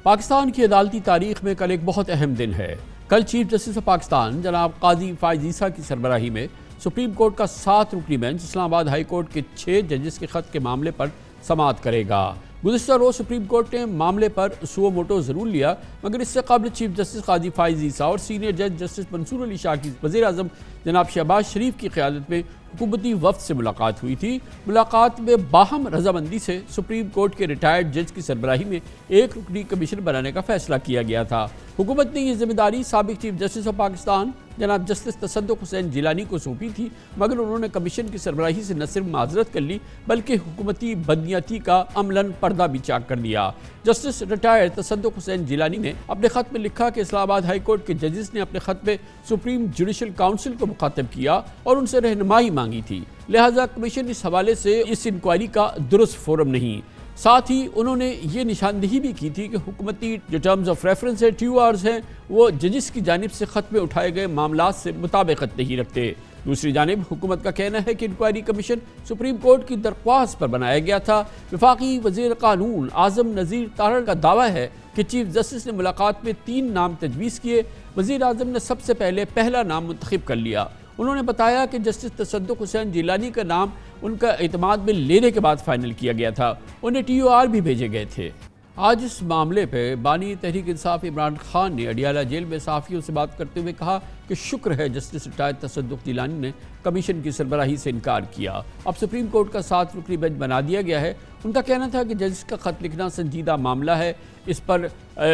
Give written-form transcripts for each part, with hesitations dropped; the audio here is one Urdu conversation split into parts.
پاکستان کی عدالتی تاریخ میں کل ایک بہت اہم دن ہے۔ کل چیف جسٹس آف پاکستان جناب قاضی فائز عیسیٰ کی سربراہی میں سپریم کورٹ کا 7 رکنی بینچ اسلام آباد ہائی کورٹ کے 6 ججز کے خط کے معاملے پر سماعت کرے گا۔ گزشتہ روز سپریم کورٹ نے معاملے پر سو موٹو ضرور لیا، مگر اس سے قبل چیف جسٹس قاضی فائز عیسیٰ اور سینئر جج جسٹس منصور علی شاہ کی وزیر اعظم جناب شہباز شریف کی قیادت میں حکومتی وفد سے ملاقات ہوئی تھی۔ ملاقات میں باہم رضامندی سے سپریم کورٹ کے ریٹائرڈ جج کی سربراہی میں ایک رکنی کمیشن بنانے کا فیصلہ کیا گیا تھا۔ حکومت نے یہ ذمہ داری سابق چیف جسٹس آف پاکستان جناب جسٹس تصدق حسین جیلانی کو سونپی تھی، مگر انہوں نے کمیشن کی سربراہی سے نہ صرف معذرت کر لی بلکہ حکومتی بدنیتی کا عملاً پردہ بھی چاک کر دیا۔ جسٹس ریٹائرڈ تصدق حسین جیلانی نے اپنے خط میں لکھا کہ اسلام آباد ہائی کورٹ کے ججز نے اپنے خط میں سپریم جوڈیشل کاؤنسل کو مخاطب کیا اور ان سے رہنمائی مانگی تھی، لہٰذا کمیشن اس حوالے سے اس انکوائری کا درست فورم نہیں۔ ساتھ ہی انہوں نے یہ نشاندہی بھی کی تھی کہ حکومتی جو ٹرمز آف ریفرنس ہے TORs ہیں وہ ججز کی جانب سے خط میں اٹھائے گئے معاملات سے مطابقت نہیں رکھتے۔ دوسری جانب حکومت کا کہنا ہے کہ انکوائری کمیشن سپریم کورٹ کی درخواست پر بنایا گیا تھا۔ وفاقی وزیر قانون اعظم نذیر طاہر کا دعویٰ ہے کہ چیف جسٹس نے ملاقات میں 3 نام تجویز کیے۔ وزیر اعظم نے سب سے پہلے پہلا نام منتخب کر لیا۔ انہوں نے بتایا کہ جسٹس تصدق حسین جیلانی کا نام ان کا اعتماد میں لینے کے بعد فائنل کیا گیا تھا، انہیں TOR بھی بھیجے گئے تھے۔ آج اس معاملے پہ بانی تحریک انصاف عمران خان نے اڈیالہ جیل میں صحافیوں سے بات کرتے ہوئے کہا کہ شکر ہے جسٹس ریٹائرڈ تصدق جیلانی نے کمیشن کی سربراہی سے انکار کیا، اب سپریم کورٹ کا 7 رکنی بینچ بنا دیا گیا ہے۔ ان کا کہنا تھا کہ ججز کا خط لکھنا سنجیدہ معاملہ ہے، اس پر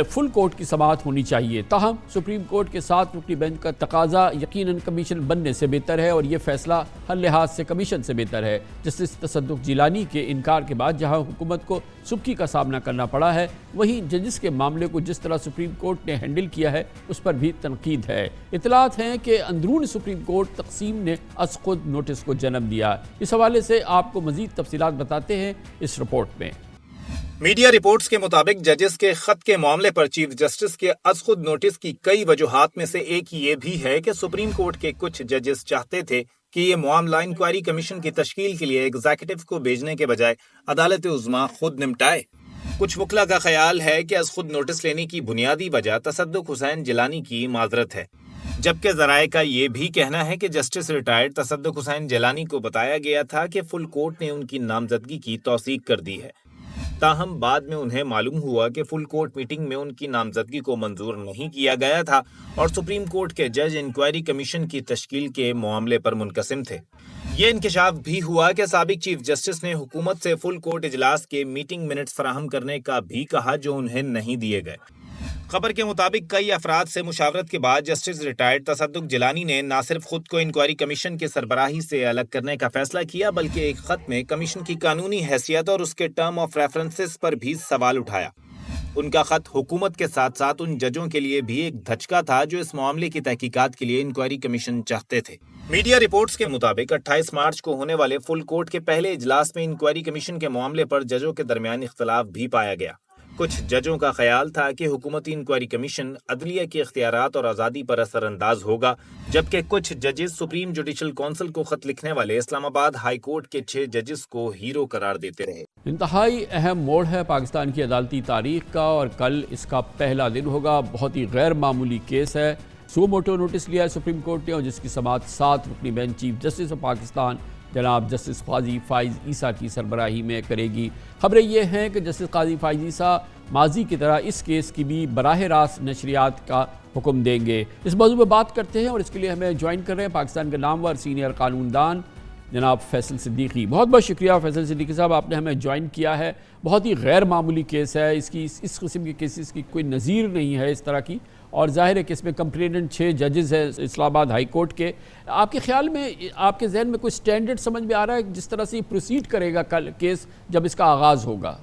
فل کورٹ کی سماعت ہونی چاہیے، تاہم سپریم کورٹ کے 7 رکنی بینچ کا تقاضا یقیناً کمیشن بننے سے بہتر ہے اور یہ فیصلہ ہر لحاظ سے کمیشن سے بہتر ہے۔ جسٹس تصدق جیلانی کے انکار کے بعد جہاں حکومت کو سبکی کا سامنا کرنا پڑا ہے، وہیں ججز کے معاملے کو جس طرح سپریم کورٹ نے ہینڈل کیا ہے اس پر بھی تنقید ہے۔ اطلاعات ہیں کہ اندرون سپریم کورٹ تقسیم نے از خود نوٹس کو جنم دیا۔ اس حوالے سے آپ کو مزید تفصیلات بتاتے ہیں اس رپورٹ میں۔ میڈیا رپورٹس کے مطابق ججز کے خط کے معاملے پر چیف جسٹس کے از خود نوٹس کی کئی وجوہات میں سے ایک یہ بھی ہے کہ سپریم کورٹ کے کچھ ججز چاہتے تھے کہ یہ معاملہ انکوائری کمیشن کی تشکیل کے لیے ایگزیکٹو کو بھیجنے کے بجائے عدالت عظمیٰ خود نمٹائے۔ کچھ وکلا کا خیال ہے کہ از خود نوٹس لینے کی بنیادی وجہ تصدق حسین جیلانی کی معذرت ہے، جبکہ ذرائع کا یہ بھی کہنا ہے کہ جسٹس ریٹائرڈ تصدق حسین جیلانی کو بتایا گیا تھا کہ فل کورٹ نے ان کی نامزدگی کی توثیق کر دی ہے، تاہم بعد میں انہیں معلوم ہوا کہ فل کورٹ میٹنگ میں ان کی نامزدگی کو منظور نہیں کیا گیا تھا اور سپریم کورٹ کے جج انکوائری کمیشن کی تشکیل کے معاملے پر منقسم تھے۔ یہ انکشاف بھی ہوا کہ سابق چیف جسٹس نے حکومت سے فل کورٹ اجلاس کے میٹنگ منٹس فراہم کرنے کا بھی کہا جو انہیں نہیں دیے گئے۔ خبر کے مطابق کئی افراد سے مشاورت کے بعد جسٹس ریٹائرڈ تصدق جیلانی نے نہ صرف خود کو انکوائری کمیشن کے سربراہی سے الگ کرنے کا فیصلہ کیا بلکہ ایک خط میں کمیشن کی قانونی حیثیت اور اس کے ٹرم آف ریفرنسز پر بھی سوال اٹھایا۔ ان کا خط حکومت کے ساتھ ساتھ ان ججوں کے لیے بھی ایک دھچکا تھا جو اس معاملے کی تحقیقات کے لیے انکوائری کمیشن چاہتے تھے۔ میڈیا رپورٹس کے مطابق 28 مارچ کو ہونے والے فل کورٹ کے پہلے اجلاس میں انکوائری کمیشن کے معاملے پر ججوں کے درمیان اختلاف بھی پایا گیا۔ کچھ ججوں کا خیال تھا کہ حکومتی انکوائری کمیشن عدلیہ کے اختیارات اور آزادی پر اثر انداز ہوگا، جبکہ کچھ ججز سپریم جوڈیشل کونسل کو خط لکھنے والے اسلام آباد ہائی کورٹ کے 6 ججز کو ہیرو قرار دیتے رہے۔ انتہائی اہم موڑ ہے پاکستان کی عدالتی تاریخ کا اور کل اس کا پہلا دن ہوگا۔ بہت ہی غیر معمولی کیس ہے، سو موٹو نوٹس لیا ہے سپریم کورٹ نے اور جس کی سماعت 7 رکنی bench chief justice of Pakistan جناب جسٹس قاضی فائز عیسیٰ کی سربراہی میں کرے گی۔ خبریں یہ ہیں کہ جسٹس قاضی فائز عیسیٰ ماضی کی طرح اس کیس کی بھی براہ راست نشریات کا حکم دیں گے۔ اس موضوع پہ بات کرتے ہیں اور اس کے لیے ہمیں جوائن کر رہے ہیں پاکستان کے نامور سینئر قانون دان جناب فیصل صدیقی۔ بہت بہت شکریہ فیصل صدیقی صاحب، آپ نے ہمیں جوائن کیا ہے۔ بہت ہی غیر معمولی کیس ہے، اس قسم کے کیسز کی کوئی نظیر نہیں ہے اس طرح کی، اور ظاہر ہے کہ اس میں کمپلیننٹ 6 ججز ہیں اسلام آباد ہائی کورٹ کے۔ آپ کے خیال میں، آپ کے ذہن میں کوئی سٹینڈرڈ سمجھ میں آ رہا ہے جس طرح سے یہ پروسیڈ کرے گا کل کیس جب اس کا آغاز ہوگا؟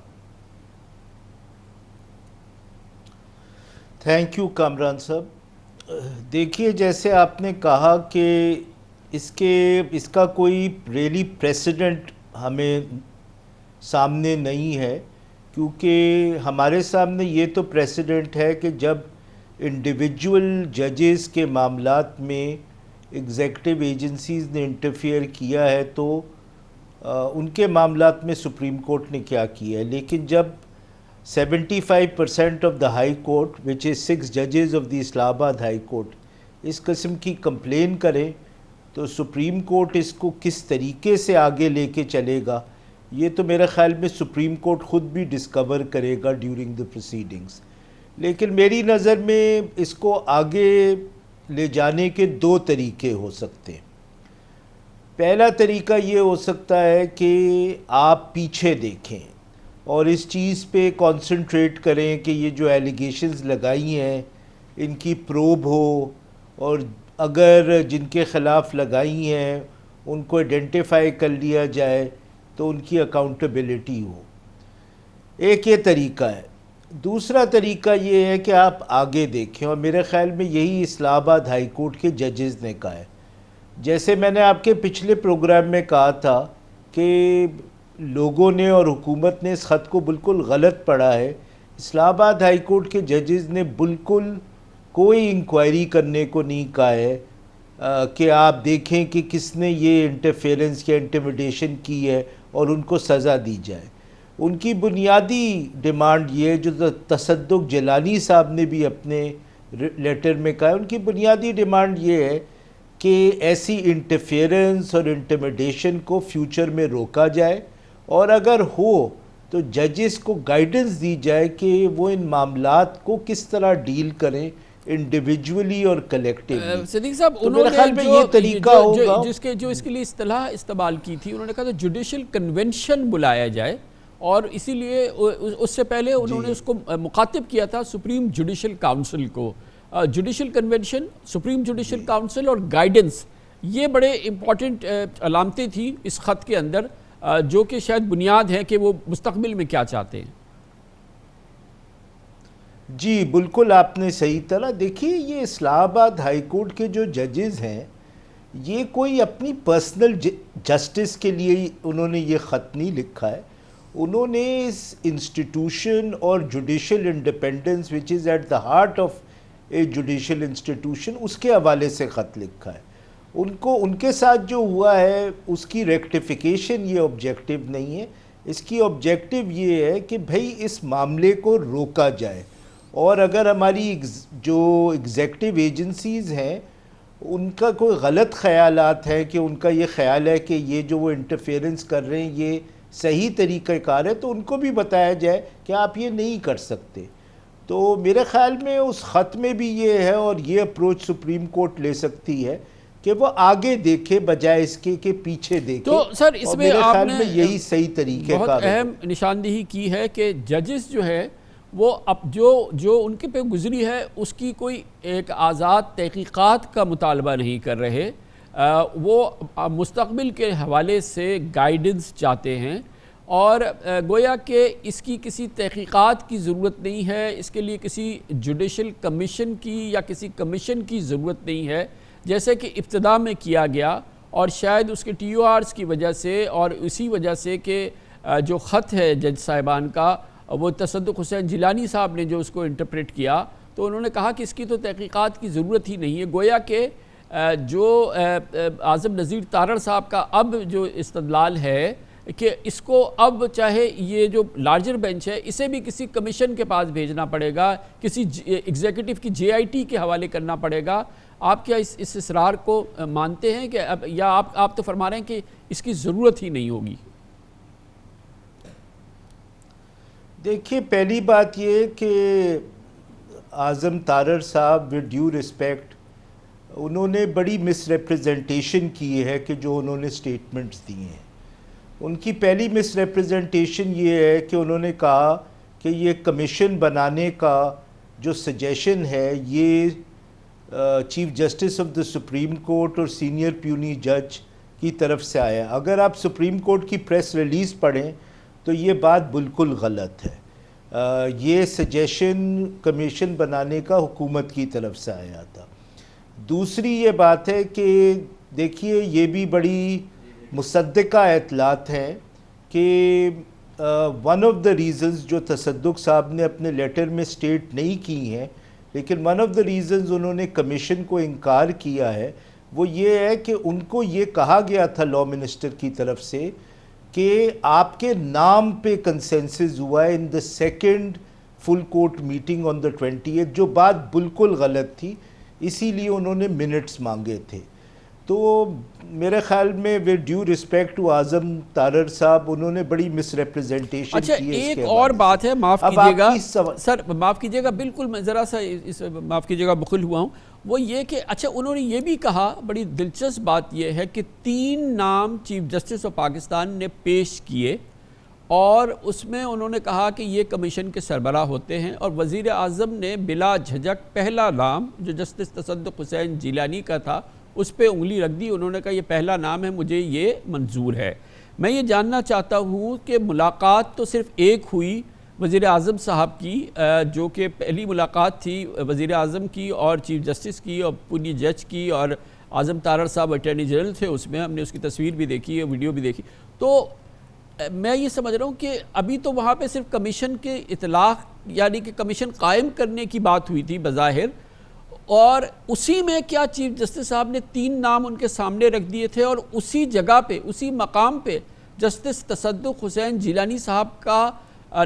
تھینک یو کامران صاحب۔ دیکھیے، جیسے آپ نے کہا کہ اس کا کوئی ریلی پریسیڈنٹ ہمیں سامنے نہیں ہے، کیونکہ ہمارے سامنے یہ تو پریسیڈنٹ ہے کہ جب انڈیویجول ججز کے معاملات میں ایگزیکٹو ایجنسیز نے انٹرفیئر کیا ہے تو ان کے معاملات میں سپریم کورٹ نے کیا کیا ہے، لیکن جب 75% آف دا ہائی کورٹ وچ از 6 ججز آف دی اسلام آباد ہائی کورٹ اس قسم کی کمپلین کریں تو سپریم کورٹ اس کو کس طریقے سے آگے لے کے چلے گا، یہ تو میرے خیال میں سپریم کورٹ خود بھی ڈسکور کرے گا ڈیورنگ دی پروسیڈنگز. لیکن میری نظر میں اس کو آگے لے جانے کے 2 طریقے ہو سکتے ہیں. پہلا طریقہ یہ ہو سکتا ہے کہ آپ پیچھے دیکھیں اور اس چیز پہ کانسنٹریٹ کریں کہ یہ جو ایلیگیشنز لگائی ہیں ان کی پروب ہو، اور اگر جن کے خلاف لگائی ہیں ان کو آئیڈینٹیفائی کر لیا جائے تو ان کی اکاؤنٹیبلٹی ہو. ایک یہ طریقہ ہے. دوسرا طریقہ یہ ہے کہ آپ آگے دیکھیں، اور میرے خیال میں یہی اسلام آباد ہائی کورٹ کے ججز نے کہا ہے. جیسے میں نے آپ کے پچھلے پروگرام میں کہا تھا کہ لوگوں نے اور حکومت نے اس خط کو بالکل غلط پڑھا ہے. اسلام آباد ہائی کورٹ کے ججز نے بالکل کوئی انکوائری کرنے کو نہیں کہا ہے کہ آپ دیکھیں کہ کس نے یہ انٹرفیرنس یا انٹیمیڈیشن کی ہے اور ان کو سزا دی جائے. ان کی بنیادی ڈیمانڈ یہ ہے جو تصدق جیلانی صاحب نے بھی اپنے لیٹر میں کہا ہے، ان کی بنیادی ڈیمانڈ یہ ہے کہ ایسی انٹرفیرنس اور انٹیمیڈیشن کو فیوچر میں روکا جائے، اور اگر ہو تو ججز کو گائیڈنس دی جائے کہ وہ ان معاملات کو کس طرح ڈیل کریں انڈیویجولی اور کلیکٹیولی. صدیق صاحب میرے خیال میں یہ طریقہ ہوگا جو اس کے لیے اصطلاح استعمال کی تھی، انہوں نے کہا تھا جوڈیشل کنونشن بلایا جائے، اور اسی لیے اس سے پہلے انہوں نے اس کو مخاطب کیا تھا سپریم جوڈیشل کاؤنسل کو. Judicial convention, supreme judicial council اور گائیڈنس، یہ بڑے امپورٹنٹ علامتیں تھیں اس خط کے اندر، جو کہ شاید بنیاد ہیں کہ وہ مستقبل میں کیا چاہتے ہیں. جی بالکل آپ نے صحیح طرح دیکھیے، یہ اسلام آباد ہائی کورٹ کے جو ججز ہیں یہ کوئی اپنی پرسنل جسٹس کے لیے انہوں نے یہ خط نہیں لکھا ہے. انہوں نے اس انسٹیٹیوشن اور judicial independence which is at the heart of a judicial institution, اس کے حوالے سے خط لکھا ہے. ان کے ساتھ جو ہوا ہے اس کی ریکٹیفیکیشن یہ آبجیکٹو نہیں ہے. اس کی آبجیکٹو یہ ہے کہ بھئی اس معاملے کو روکا جائے، اور اگر ہماری جو ایگزیکٹو ایجنسیز ہیں ان کا کوئی غلط خیالات ہیں کہ ان کا یہ خیال ہے کہ یہ جو وہ انٹرفیرنس کر رہے ہیں یہ صحیح طریقہ کار ہے، تو ان کو بھی بتایا جائے کہ آپ یہ نہیں کر سکتے. تو میرے خیال میں اس خط میں بھی یہ ہے، اور یہ اپروچ سپریم کورٹ لے سکتی ہے کہ وہ آگے دیکھے بجائے اس کے کہ پیچھے دیکھے. تو سر اس میں میرے آپ خیال نے میں یہی صحیح طریقہ بہت اہم نشاندہی کی ہے کہ ججز جو ہے وہ اب جو ان کے پہ گزری ہے اس کی کوئی ایک آزاد تحقیقات کا مطالبہ نہیں کر رہے، وہ مستقبل کے حوالے سے گائیڈنس چاہتے ہیں، اور گویا کہ اس کی کسی تحقیقات کی ضرورت نہیں ہے، اس کے لیے کسی جوڈیشل کمیشن کی یا کسی کمیشن کی ضرورت نہیں ہے، جیسے کہ ابتدا میں کیا گیا. اور شاید اس کے ٹی او آرز کی وجہ سے اور اسی وجہ سے کہ جو خط ہے جج صاحبان کا وہ تصدق حسین جیلانی صاحب نے جو اس کو انٹرپریٹ کیا، تو انہوں نے کہا کہ اس کی تو تحقیقات کی ضرورت ہی نہیں ہے. گویا کہ جو اعظم نذیر تارڑ صاحب کا اب جو استدلال ہے کہ اس کو اب چاہے یہ جو لارجر بینچ ہے اسے بھی کسی کمیشن کے پاس بھیجنا پڑے گا، کسی ایگزیکٹو کی جے آئی ٹی کے حوالے کرنا پڑے گا. آپ کیا اس اصرار کو مانتے ہیں کہ اب، یا آپ تو فرما رہے ہیں کہ اس کی ضرورت ہی نہیں ہوگی؟ دیکھیے پہلی بات یہ کہ اعظم تارڑ صاحب ود ڈیو رسپیکٹ انہوں نے بڑی مس ریپریزنٹیشن کی ہے کہ جو انہوں نے سٹیٹمنٹس دی ہیں. ان کی پہلی مس ریپریزنٹیشن یہ ہے کہ انہوں نے کہا کہ یہ کمیشن بنانے کا جو سجیشن ہے یہ chief justice of the supreme court اور سینئر پیونی جج کی طرف سے آیا. اگر آپ سپریم کورٹ کی پریس ریلیز پڑھیں تو یہ بات بالکل غلط ہے. یہ سجیشن کمیشن بنانے کا حکومت کی طرف سے آیا تھا. دوسری یہ بات ہے کہ دیکھیے یہ بھی بڑی مصدقہ اطلاعات ہیں کہ ون آف دا ریزنز جو تصدق صاحب نے اپنے لیٹر میں سٹیٹ نہیں کی ہیں، لیکن ون آف دا ریزنز انہوں نے کمیشن کو انکار کیا ہے، وہ یہ ہے کہ ان کو یہ کہا گیا تھا لاء منسٹر کی طرف سے کہ آپ کے نام پہ کنسنسس ہوا ہے in the second full court meeting on the 28 جو بات بالکل غلط تھی، اسی لیے انہوں نے منٹس مانگے تھے. تو میرے خیال میں ود ڈیو رسپیکٹ ٹو اعظم تارڑ صاحب، انہوں نے بڑی مس ریپریزنٹیشن کی ہے. اچھا ایک اور بات ہے، معاف کیجیے گا سر، معاف کیجیے گا، بالکل میں ذرا سا معاف کیجیے گا بخل ہوا ہوں. وہ یہ کہ اچھا انہوں نے یہ بھی کہا، بڑی دلچسپ بات یہ ہے کہ 3 نام چیف جسٹس آف پاکستان نے پیش کیے اور اس میں انہوں نے کہا کہ یہ کمیشن کے سربراہ ہوتے ہیں، اور وزیر اعظم نے بلا جھجک پہلا نام جو جسٹس تصدق حسین جیلانی کا تھا اس پہ انگلی رکھ دی. انہوں نے کہا یہ پہلا نام ہے، مجھے یہ منظور ہے. میں یہ جاننا چاہتا ہوں کہ ملاقات تو صرف ایک ہوئی وزیر اعظم صاحب کی، جو کہ پہلی ملاقات تھی وزیر اعظم کی اور چیف جسٹس کی اور پوری جج کی، اور اعظم تارڑ صاحب اٹارنی جنرل تھے اس میں، ہم نے اس کی تصویر بھی دیکھی ہے، ویڈیو بھی دیکھی. تو میں یہ سمجھ رہا ہوں کہ ابھی تو وہاں پہ صرف کمیشن کے اطلاق یعنی کہ کمیشن قائم کرنے کی بات ہوئی تھی بظاہر، اور اسی میں کیا چیف جسٹس صاحب نے 3 نام ان کے سامنے رکھ دیے تھے، اور اسی جگہ پہ اسی مقام پہ جسٹس تصدق حسین جیلانی صاحب کا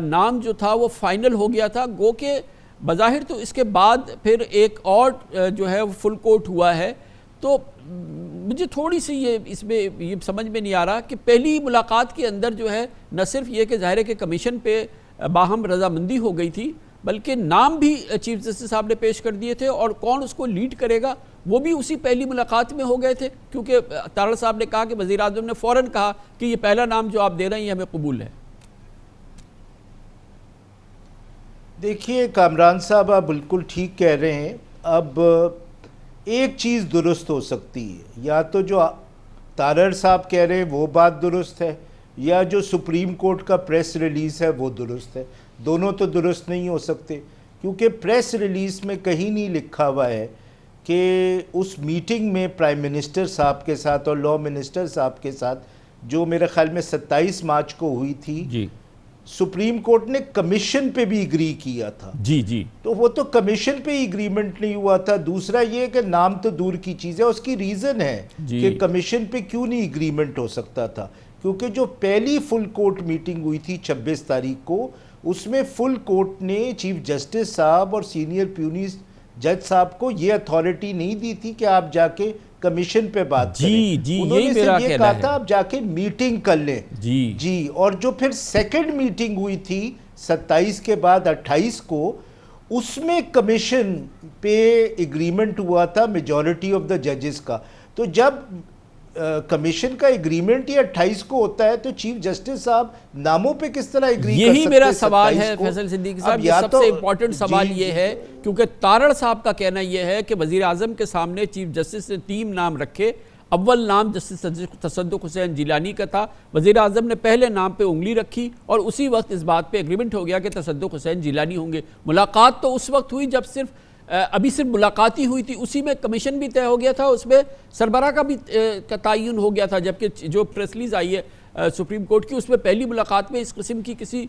نام جو تھا وہ فائنل ہو گیا تھا. گو کہ بظاہر تو اس کے بعد پھر ایک اور جو ہے وہ فل کورٹ ہوا ہے. تو مجھے تھوڑی سی اس میں یہ سمجھ میں نہیں آ رہا کہ پہلی ملاقات کے اندر جو ہے نہ صرف یہ کہ ظاہر ہے کہ کمیشن پہ باہم رضامندی ہو گئی تھی، بلکہ نام بھی چیف جسٹس صاحب نے پیش کر دیے تھے، اور کون اس کو لیڈ کرے گا وہ بھی اسی پہلی ملاقات میں ہو گئے تھے، کیونکہ تارڑ صاحب نے کہا کہ وزیر اعظم نے فوراً کہا کہ یہ پہلا نام جو آپ دے رہے ہیں یہ ہمیں قبول ہے. دیکھیے کامران صاحب آپ بالکل ٹھیک کہہ رہے ہیں. اب ایک چیز درست ہو سکتی ہے، یا تو جو تارڑ صاحب کہہ رہے ہیں وہ بات درست ہے، یا جو سپریم کورٹ کا پریس ریلیز ہے وہ درست ہے. دونوں تو درست نہیں ہو سکتے، کیونکہ پریس ریلیز میں کہیں نہیں لکھا ہوا ہے کہ اس میٹنگ میں پرائم منسٹر صاحب کے ساتھ اور لاء منسٹر صاحب کے ساتھ جو میرے خیال میں 27 مارچ کو ہوئی تھی، جی سپریم کورٹ نے کمیشن پہ بھی اگری کیا تھا. جی تو وہ تو کمیشن پہ ہی اگریمنٹ نہیں ہوا تھا. دوسرا یہ کہ نام تو دور کی چیز ہے، اس کی ریزن ہے کہ کمیشن پہ کیوں نہیں اگریمنٹ ہو سکتا تھا، کیونکہ جو پہلی فل کورٹ میٹنگ ہوئی تھی 26 تاریخ کو، اس میں فل کورٹ نے چیف جسٹس صاحب اور سینئر پیونی جج صاحب کو یہ اتھارٹی نہیں دی تھی کہ آپ جا کے کمیشن پہ بات کریں. انہوں نے صرف یہ کہا تھا آپ جا کے میٹنگ کر لیں. جی اور جو پھر سیکنڈ میٹنگ ہوئی تھی 27 کے بعد 28 کو، اس میں کمیشن پہ اگریمنٹ ہوا تھا میجورٹی آف دا ججز کا. تو جب کمیشن کا اگریمنٹ ہی 28 کو ہوتا ہے تو چیف جسٹس صاحب ناموں پہ کس طرح اگری کر سکتے ہیں؟ یہی میرا سوال ہے فیصل صدیقی صاحب، یہ سب سے امپورٹنٹ سوال یہ ہے، کیونکہ تارڑ صاحب کا کہنا یہ ہے کہ وزیر اعظم کے سامنے چیف جسٹس نے 3 نام رکھے. اول نام جسٹس تصدق حسین جیلانی کا تھا، وزیر اعظم نے پہلے نام پہ انگلی رکھی اور اسی وقت اس بات پہ اگریمنٹ ہو گیا کہ تصدق حسین جیلانی ہوں گے. ملاقات تو اس وقت ہوئی جب ابھی صرف ملاقات ہی ہوئی تھی، اسی میں کمیشن بھی طے ہو گیا تھا، اس میں سربراہ کا بھی تعین ہو گیا تھا. جبکہ جو پریس ریلیز آئی ہے سپریم کورٹ کی، اس میں پہلی ملاقات میں اس قسم کے کسی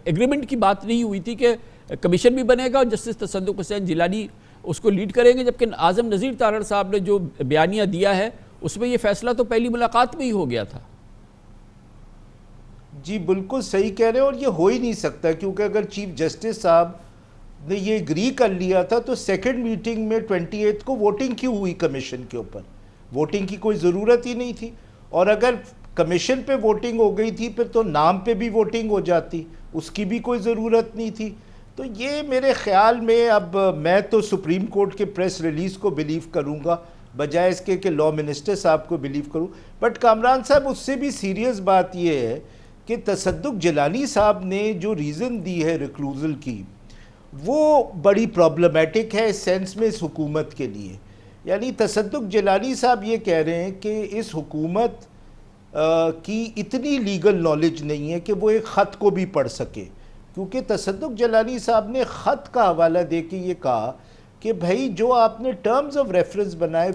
ایگریمنٹ کی بات نہیں ہوئی تھی کہ کمیشن بھی بنے گا اور جسٹس تصدق حسین جیلانی اس کو لیڈ کریں گے. جبکہ اعظم نذیر تارڑ صاحب نے جو بیانیہ دیا ہے اس میں یہ فیصلہ تو پہلی ملاقات میں ہی ہو گیا تھا. جی بالکل صحیح کہہ رہے ہیں، اور یہ ہو ہی نہیں سکتا، کیونکہ اگر چیف جسٹس صاحب نے یہ اگری کر لیا تھا تو سیکنڈ میٹنگ میں 28 کو ووٹنگ کیوں ہوئی کمیشن کے اوپر؟ ووٹنگ کی کوئی ضرورت ہی نہیں تھی. اور اگر کمیشن پہ ووٹنگ ہو گئی تھی پھر تو نام پہ بھی ووٹنگ ہو جاتی، اس کی بھی کوئی ضرورت نہیں تھی. تو یہ میرے خیال میں اب میں تو سپریم کورٹ کے پریس ریلیز کو بلیو کروں گا بجائے اس کے کہ لاء منسٹر صاحب کو بلیو کروں. بٹ کامران صاحب اس سے بھی سیریس بات یہ ہے کہ تصدق جیلانی صاحب نے جو ریزن دی ہے ریکلوزل کی، وہ بڑی پرابلمیٹک ہے اس سینس میں اس حکومت کے لیے. یعنی تصدق جیلانی صاحب یہ کہہ رہے ہیں کہ اس حکومت کی اتنی لیگل نالج نہیں ہے کہ وہ ایک خط کو بھی پڑھ سکے، کیونکہ تصدق جیلانی صاحب نے خط کا حوالہ دے کے یہ کہا کہ بھائی جو آپ نے ٹرمز آف ریفرنس بنائے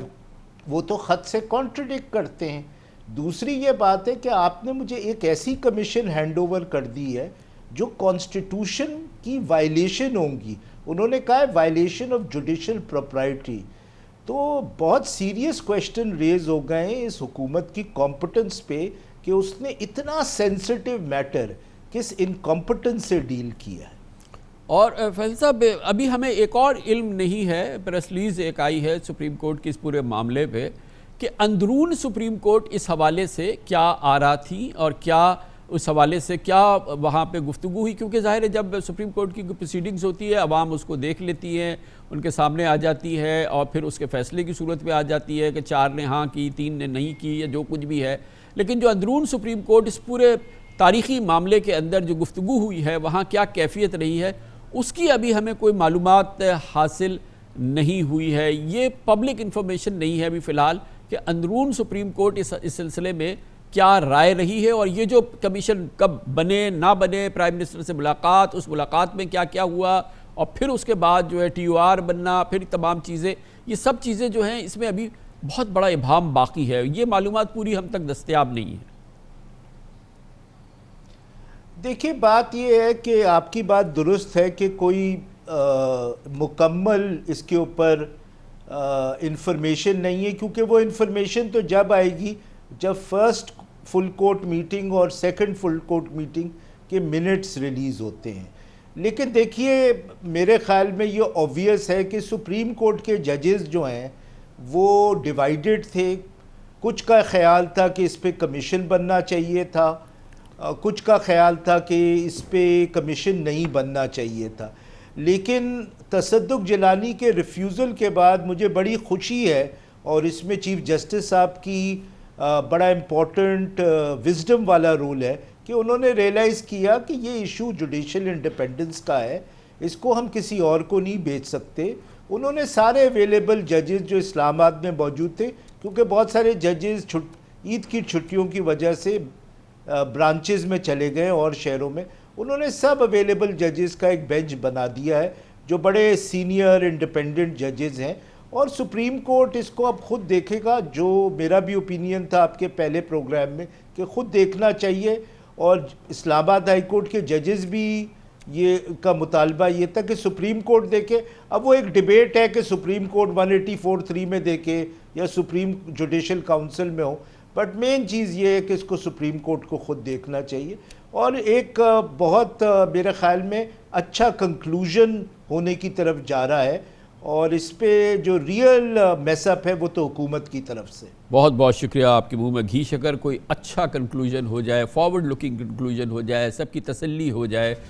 وہ تو خط سے کانٹرڈکٹ کرتے ہیں. دوسری یہ بات ہے کہ آپ نے مجھے ایک ایسی کمیشن ہینڈ اوور کر دی ہے جو کانسٹیٹیوشن کی وائلیشن ہوں گی. انہوں نے کہا ہے وائلیشن آف جوڈیشل پروپرائٹی. تو بہت سیریس کویشچن ریز ہو گئے ہیں اس حکومت کی کمپٹنس پہ کہ اس نے اتنا سینسٹیو میٹر کس انکمپٹنس سے ڈیل کیا ہے. اور فیصل صاحب ابھی ہمیں ایک اور علم نہیں ہے، پریس ریلیز ایک آئی ہے سپریم کورٹ کی اس پورے معاملے پہ کہ اندرون سپریم کورٹ اس حوالے سے کیا آ رہا تھی اور کیا اس حوالے سے کیا وہاں پہ گفتگو ہوئی، کیونکہ ظاہر ہے جب سپریم کورٹ کی پروسیڈنگز ہوتی ہے عوام اس کو دیکھ لیتی ہے، ان کے سامنے آ جاتی ہے اور پھر اس کے فیصلے کی صورت میں آ جاتی ہے کہ 4 نے ہاں کی 3 نے نہیں کی یا جو کچھ بھی ہے. لیکن جو اندرون سپریم کورٹ اس پورے تاریخی معاملے کے اندر جو گفتگو ہوئی ہے وہاں کیا کیفیت رہی ہے اس کی ابھی ہمیں کوئی معلومات حاصل نہیں ہوئی ہے. یہ پبلک انفارمیشن نہیں ہے ابھی فی الحال کہ اندرون سپریم کورٹ اس سلسلے میں کیا رائے رہی ہے، اور یہ جو کمیشن کب بنے نہ بنے، پرائم منسٹر سے ملاقات، اس ملاقات میں کیا کیا ہوا، اور پھر اس کے بعد جو ہے ٹی او آر بننا، پھر تمام چیزیں، یہ سب چیزیں جو ہیں اس میں ابھی بہت بڑا ابہام باقی ہے. یہ معلومات پوری ہم تک دستیاب نہیں ہے. دیکھیے بات یہ ہے کہ آپ کی بات درست ہے کہ کوئی مکمل اس کے اوپر انفارمیشن نہیں ہے، کیونکہ وہ انفارمیشن تو جب آئے گی جب فرسٹ فل کورٹ میٹنگ اور سیکنڈ فل کورٹ میٹنگ کے منٹس ریلیز ہوتے ہیں. لیکن دیکھیے میرے خیال میں یہ اوبویس ہے کہ سپریم کورٹ کے ججز جو ہیں وہ ڈیوائیڈڈ تھے. کچھ کا خیال تھا کہ اس پہ کمیشن بننا چاہیے تھا، کچھ کا خیال تھا کہ اس پہ کمیشن نہیں بننا چاہیے تھا. لیکن تصدق جیلانی کے ریفیوزل کے بعد مجھے بڑی خوشی ہے، اور اس میں چیف جسٹس صاحب کی بڑا امپورٹنٹ وزڈم والا رول ہے کہ انہوں نے ریئلائز کیا کہ یہ ایشو جوڈیشل انڈیپینڈنس کا ہے، اس کو ہم کسی اور کو نہیں بیچ سکتے. انہوں نے سارے اویلیبل ججز جو اسلام آباد میں موجود تھے، کیونکہ بہت سارے ججز عید کی چھٹیوں کی وجہ سے برانچز میں چلے گئے اور شہروں میں، انہوں نے سب اویلیبل ججز کا ایک بینچ بنا دیا ہے جو بڑے سینئر انڈیپینڈنٹ ججز ہیں. اور سپریم کورٹ اس کو اب خود دیکھے گا، جو میرا بھی اوپینین تھا آپ کے پہلے پروگرام میں کہ خود دیکھنا چاہیے. اور اسلام آباد ہائی کورٹ کے ججز بھی یہ کا مطالبہ یہ تھا کہ سپریم کورٹ دیکھے. اب وہ ایک ڈیبیٹ ہے کہ سپریم کورٹ 184(3) میں دیکھے یا سپریم جوڈیشل کاؤنسل میں ہو، بٹ مین چیز یہ ہے کہ اس کو سپریم کورٹ کو خود دیکھنا چاہیے. اور ایک بہت میرے خیال میں اچھا کنکلوژن ہونے کی طرف جا رہا ہے، اور اس پہ جو ریئل میس اپ ہے وہ تو حکومت کی طرف سے. بہت بہت شکریہ. آپ کے منہ میں گھی شکر. کوئی اچھا کنکلوژن ہو جائے، فارورڈ لکنگ کنکلوژن ہو جائے، سب کی تسلی ہو جائے.